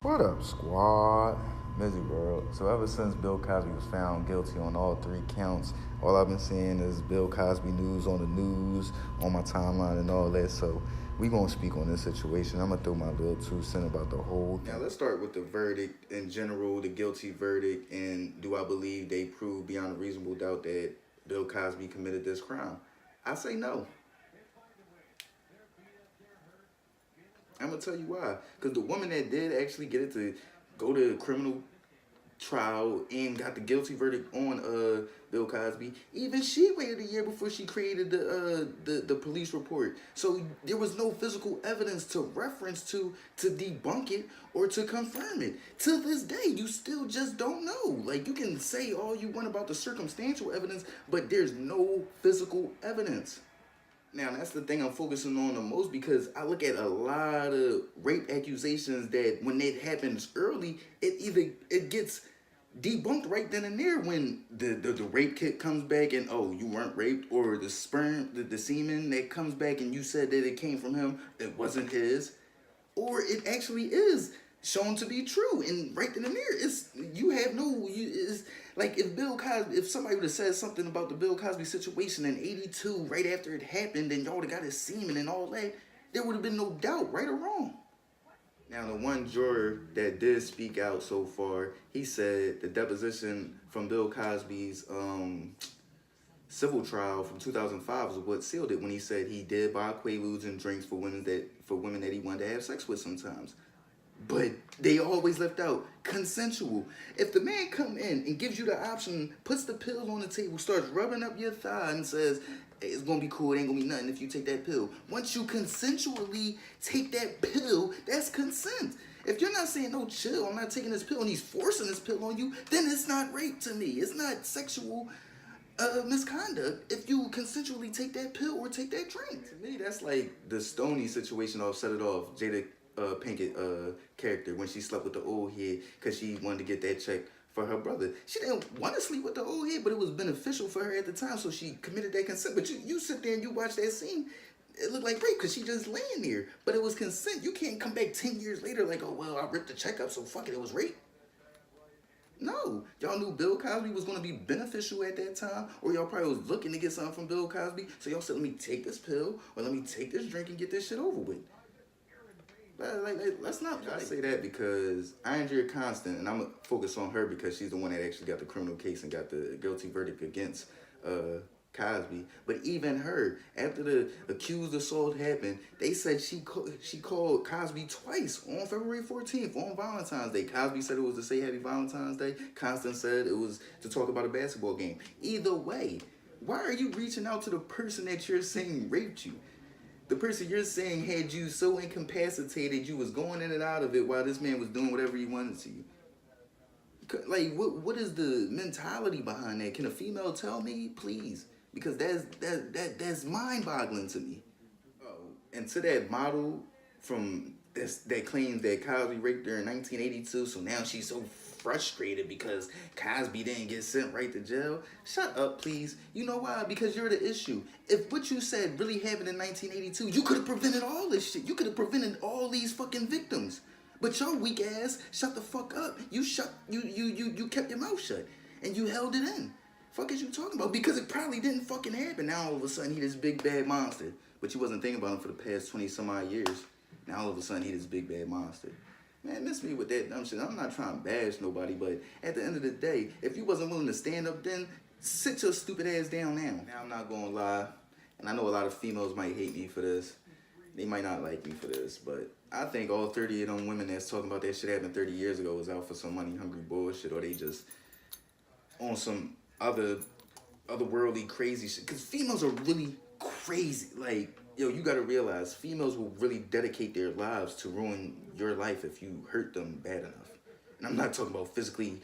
What up, squad? Mizzy World. So ever since Bill Cosby was found guilty on all three counts, all I've been seeing is Bill Cosby news on the news, on my timeline and all that. So we gonna speak on this situation. I'm gonna throw my little 2 cents about the whole. Now let's start with the verdict in general, the guilty verdict, and do I believe they proved beyond a reasonable doubt that Bill Cosby committed this crime? I say no. I'm gonna tell you why. Because the woman that did actually get it to go to criminal trial and got the guilty verdict on Bill Cosby, even she waited a year before she created the police report. So there was no physical evidence to reference to debunk it or to confirm it. To this day, you still just don't know. Like, you can say all you want about the circumstantial evidence, but there's no physical evidence. Now, that's the thing I'm focusing on the most, because I look at a lot of rape accusations that when it happens early, it gets debunked right then and there when the rape kit comes back and, oh, you weren't raped, or the sperm, the semen that comes back and you said that it came from him, it wasn't his, or it actually is shown to be true, and right then and there, it's like if somebody would have said something about the Bill Cosby situation in '82 right after it happened, and y'all would have got his semen and all that, there would have been no doubt, right or wrong. Now, the one juror that did speak out so far, he said the deposition from Bill Cosby's civil trial from 2005 was what sealed it, when he said he did buy quaaludes and drinks for women that he wanted to have sex with sometimes. But they always left out consensual. If the man come in and gives you the option, puts the pills on the table, starts rubbing up your thigh and says, hey, it's gonna be cool, it ain't gonna be nothing if you take that pill. Once you consensually take that pill, that's consent. If you're not saying, no, chill, I'm not taking this pill, and he's forcing this pill on you, then it's not rape to me. It's not sexual misconduct if you consensually take that pill or take that drink. To me, that's like the Stony situation off Set It Off, Jada Pinkett character, when she slept with the old head because she wanted to get that check for her brother. She didn't want to sleep with the old head, but it was beneficial for her at the time, so she committed that consent. But you sit there and you watch that scene, it looked like rape because she just laying there, but it was consent. You can't come back 10 years later like, oh, well, I ripped the check up, so fuck it, it was rape. No, y'all knew Bill Cosby was going to be beneficial at that time, or y'all probably was looking to get something from Bill Cosby, so y'all said, let me take this pill, or let me take this drink and get this shit over with. Let's not. I say that because Andrea Constant, and I'm gonna focus on her because she's the one that actually got the criminal case and got the guilty verdict against Cosby. But even her, after the accused assault happened, they said she called Cosby twice on February 14th on Valentine's Day. Cosby said it was to say Happy Valentine's Day. Constant said it was to talk about a basketball game. Either way, why are you reaching out to the person that you're saying raped you? The person you're saying had you so incapacitated you was going in and out of it while this man was doing whatever he wanted to you. Like, what is the mentality behind that? Can a female tell me, please? Because that's mind-boggling to me. Oh, and to that model that claims that Cosby raped her in 1982, so now she's so frustrated because Cosby didn't get sent right to jail. Shut up, please. You know why? Because you're the issue. If what you said really happened in 1982, you could have prevented all this shit. You could have prevented all these fucking victims. But your weak ass shut the fuck up. You kept your mouth shut and you held it in. Fuck is you talking about? Because it probably didn't fucking happen. Now all of a sudden he this big bad monster. But you wasn't thinking about him for the past 20 some odd years. Now all of a sudden he this big bad monster. Man, miss me with that dumb shit. I'm not trying to bash nobody, but at the end of the day, if you wasn't willing to stand up then, sit your stupid ass down now. Now I'm not gonna lie, and I know a lot of females might hate me for this. They might not like me for this, but I think all 30 of them women that's talking about that shit happened 30 years ago was out for some money-hungry bullshit, or they just on some otherworldly crazy shit. Because females are really crazy. Like, yo, you gotta realize females will really dedicate their lives to ruin your life if you hurt them bad enough. And I'm not talking about physically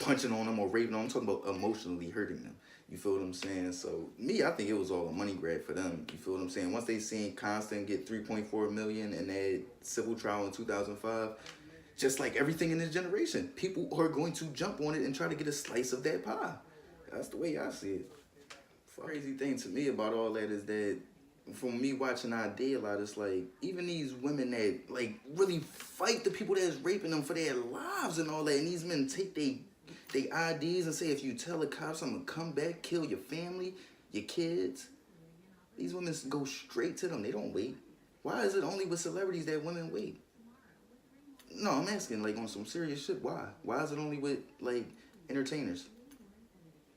punching on them or raping them. I'm talking about emotionally hurting them. You feel what I'm saying? So me, I think it was all a money grab for them. You feel what I'm saying? Once they seen Constant get 3.4 million in that civil trial in 2005, just like everything in this generation, people are going to jump on it and try to get a slice of that pie. That's the way I see it. Crazy thing to me about all that is that from me watching ID a lot, it's like even these women that like really fight the people that's raping them for their lives and all that, and these men take they IDs and say if you tell the cops I'm gonna come back, kill your family, your kids. These women go straight to them. They don't wait. Why is it only with celebrities that women wait? No, I'm asking like on some serious shit. Why? Why is it only with like entertainers?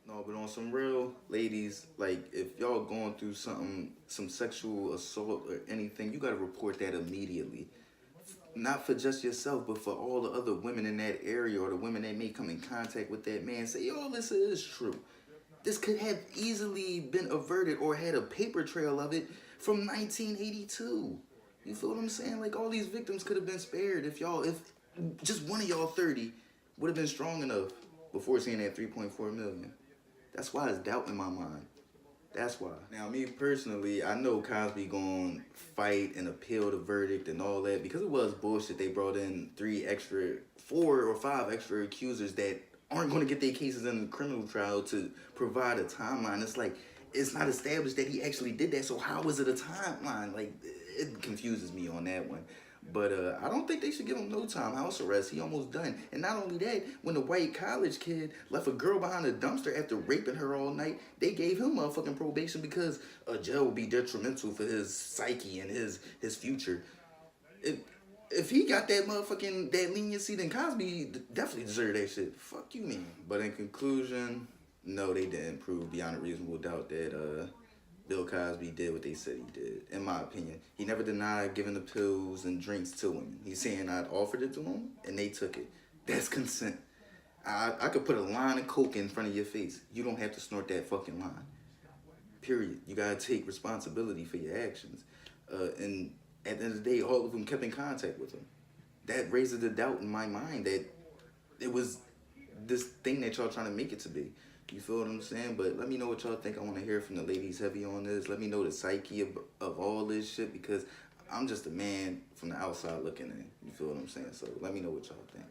No, but on some real ladies, like if y'all going through something, some sexual assault or anything, you gotta report that immediately. Not for just yourself, but for all the other women in that area or the women that may come in contact with that man. Say, yo, this is true. This could have easily been averted or had a paper trail of it from 1982. You feel what I'm saying? Like all these victims could have been spared if just one of y'all 30 would have been strong enough before seeing that 3.4 million. That's why it's doubt in my mind. That's why. Now, me personally, I know Cosby gonna fight and appeal the verdict and all that because it was bullshit. They brought in 4 or 5 extra accusers that aren't gonna get their cases in the criminal trial to provide a timeline. It's like it's not established that he actually did that. So how is it a timeline? Like it confuses me on that one. But I don't think they should give him no time house arrest. He almost done. And not only that, when the white college kid left a girl behind a dumpster after raping her all night, they gave him motherfucking probation because a jail would be detrimental for his psyche and his future. If, if he got that motherfucking that leniency, then Cosby definitely deserved that shit. Fuck you, man. But in conclusion, no, they didn't prove beyond a reasonable doubt that Bill Cosby did what they said he did, in my opinion. He never denied giving the pills and drinks to women. He's saying I'd offered it to them, and they took it. That's consent. I could put a line of coke in front of your face. You don't have to snort that fucking line. Period. You gotta take responsibility for your actions. And at the end of the day, all of them kept in contact with him. That raises the doubt in my mind that it was this thing that y'all trying to make it to be. You feel what I'm saying? But let me know what y'all think. I want to hear from the ladies heavy on this. Let me know the psyche of all this shit because I'm just a man from the outside looking in. You feel what I'm saying? So let me know what y'all think.